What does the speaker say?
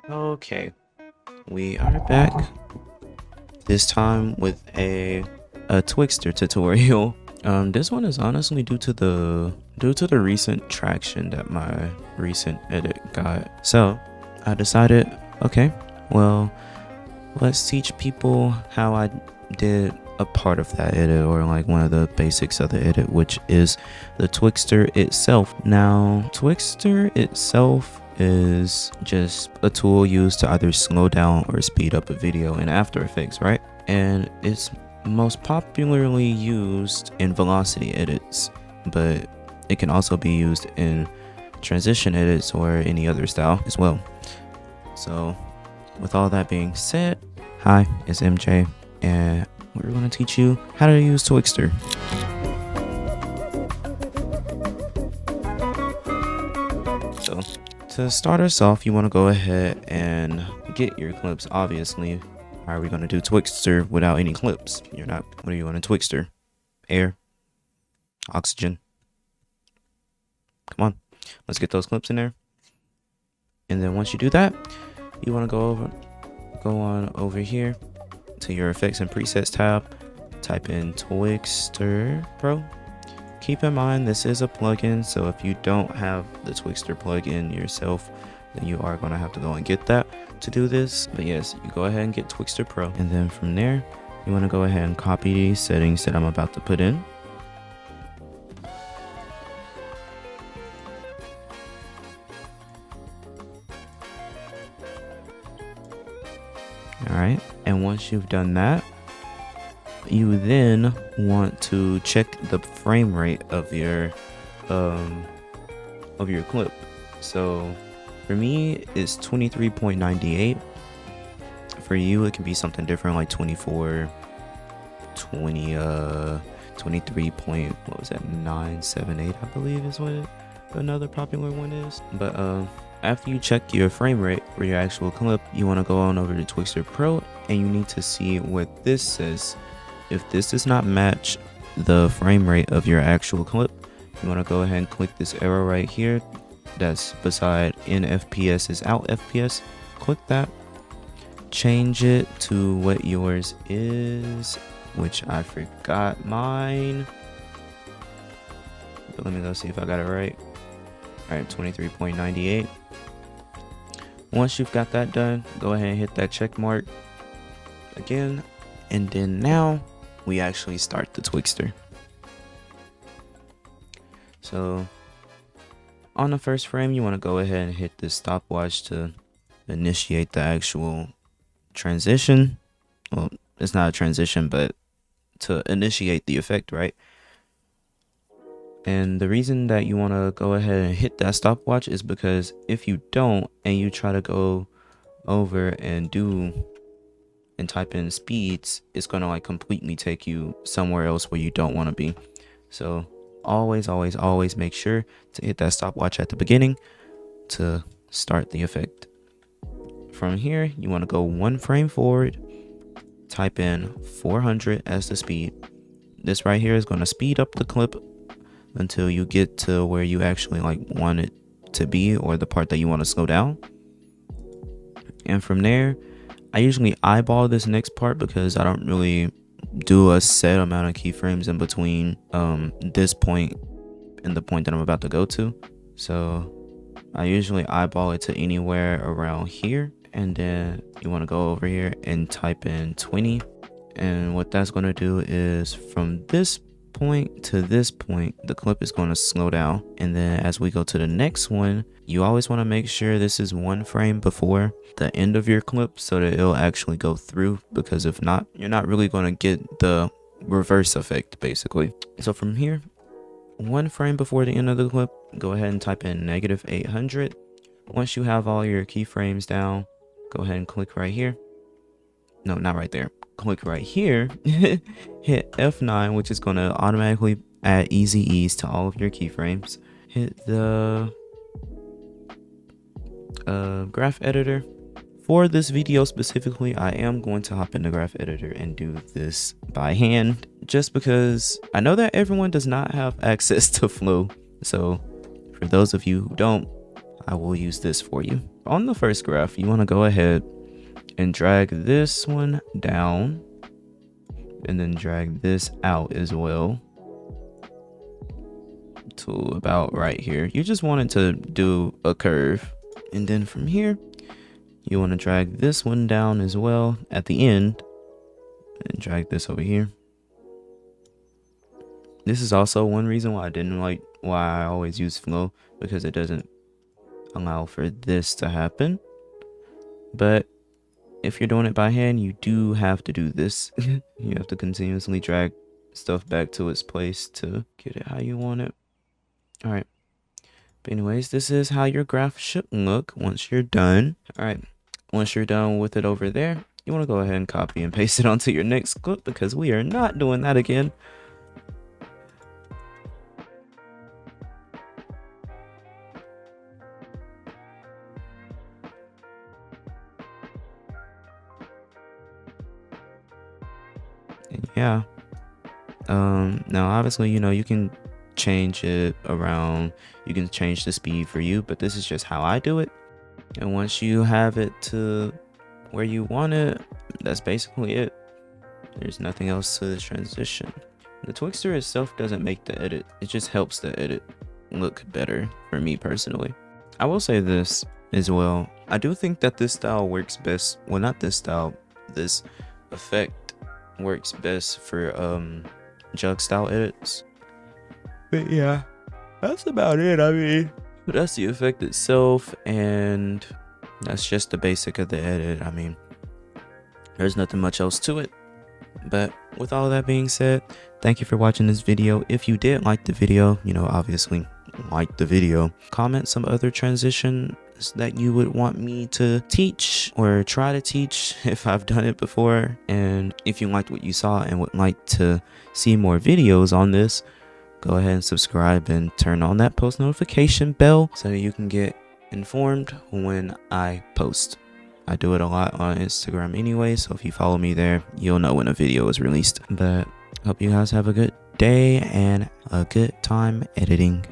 Okay, we are back. This time with a Twixtor tutorial. This one is honestly due to the recent traction that my recent edit got. So I decided, okay, well, let's teach people how I did a part of that edit, or like one of the basics of the edit, which is the Twixtor itself. Now, Twixtor itself is just a tool used to either slow down or speed up a video in After Effects, right? And it's most popularly used in velocity edits, but it can also be used in transition edits or any other style as well. So with all that being said, hi, it's MJ, and we're going to teach you how to use Twixtor. So to start us off, you want to go ahead and get your clips. Obviously, how are we going to do Twixtor without any clips? You're not. What are you on a Twixtor? Air, oxygen. Come on, let's get those clips in there. And then once you do that, you want to go on over here to your effects and presets tab, type in Twixtor Pro. Keep in mind this is a plugin, so if you don't have the Twixtor plugin yourself, then you are going to have to go and get that to do this. But yes, you go ahead and get Twixtor Pro, and then from there you want to go ahead and copy these settings that I'm about to put in. Alright, and once you've done that, you then want to check the frame rate of your clip. So for me, it's 23.98. For you, it can be something different, like 24, 20, 23 point, what was that, 978, I believe is what another popular one is. But after you check your frame rate for your actual clip, you want to go on over to Twixtor Pro, and you need to see what this says. If this does not match the frame rate of your actual clip, you want to go ahead and click this arrow right here that's beside in FPS is out FPS. Click that, change it to what yours is, which I forgot mine, but let me go see if I got it right. Alright, 23.98. Once you've got that done, go ahead and hit that check mark again, and then now we actually start the Twixtor. So on the first frame, you want to go ahead and hit this stopwatch to initiate the actual transition. Well, it's not a transition, but to initiate the effect, right? And the reason that you want to go ahead and hit that stopwatch is because if you don't, and you try to go over and type in speeds, it's going to like completely take you somewhere else where you don't want to be. So always make sure to hit that stopwatch at the beginning to start the effect. From here, you want to go one frame forward, type in 400 as the speed. This right here is going to speed up the clip until you get to where you actually like want it to be, or the part that you want to slow down. And from there, I usually eyeball this next part because I don't really do a set amount of keyframes in between this point and the point that I'm about to go to. So I usually eyeball it to anywhere around here, and then you want to go over here and type in 20. And what that's going to do is from this point to this point, the clip is going to slow down. And then as we go to the next one, you always want to make sure this is one frame before the end of your clip so that it'll actually go through, because if not, you're not really going to get the reverse effect basically. So from here, one frame before the end of the clip, go ahead and type in -800. Once you have all your keyframes down, go ahead and click right here. No, not right there. Click right here, hit F9, which is going to automatically add easy ease to all of your keyframes. Hit the graph editor. For this video specifically, I am going to hop in the graph editor and do this by hand, just because I know that everyone does not have access to Flow. So for those of you who don't, I will use this for you. on the first graph, you want to go ahead and drag this one down and then drag this out as well to about right here. You just wanted to do a curve, and then from here you want to drag this one down as well at the end and drag this over here. This is also one reason why I always use flow, because it doesn't allow for this to happen. But if you're doing it by hand, you do have to do this. You have to continuously drag stuff back to its place to get it how you want it. All right. But anyways, this is how your graph should look once you're done. All right. Once you're done with it over there, you want to go ahead and copy and paste it onto your next clip, because we are not doing that again. And yeah. Now obviously, you know, you can change it around, you can change the speed for you, but this is just how I do it. And once you have it to where you want it, that's basically it. There's nothing else to the transition. The Twixtor itself doesn't make the edit, it just helps the edit look better for me personally. I will say this as well, I do think that this style works best, well, not this style, this effect works best for jug style edits. But yeah, that's about it. I mean, that's the effect itself, and that's just the basic of the edit. I mean, there's nothing much else to it. But with all that being said, thank you for watching this video. If you did like the video, you know, obviously like the video, comment some other transitions that you would want me to teach or try to teach if I've done it before. And if you liked what you saw and would like to see more videos on this, go ahead and subscribe and turn on that post notification bell so that you can get informed when I post. I do it a lot on Instagram anyway, so if you follow me there, you'll know when a video is released. But hope you guys have a good day and a good time editing.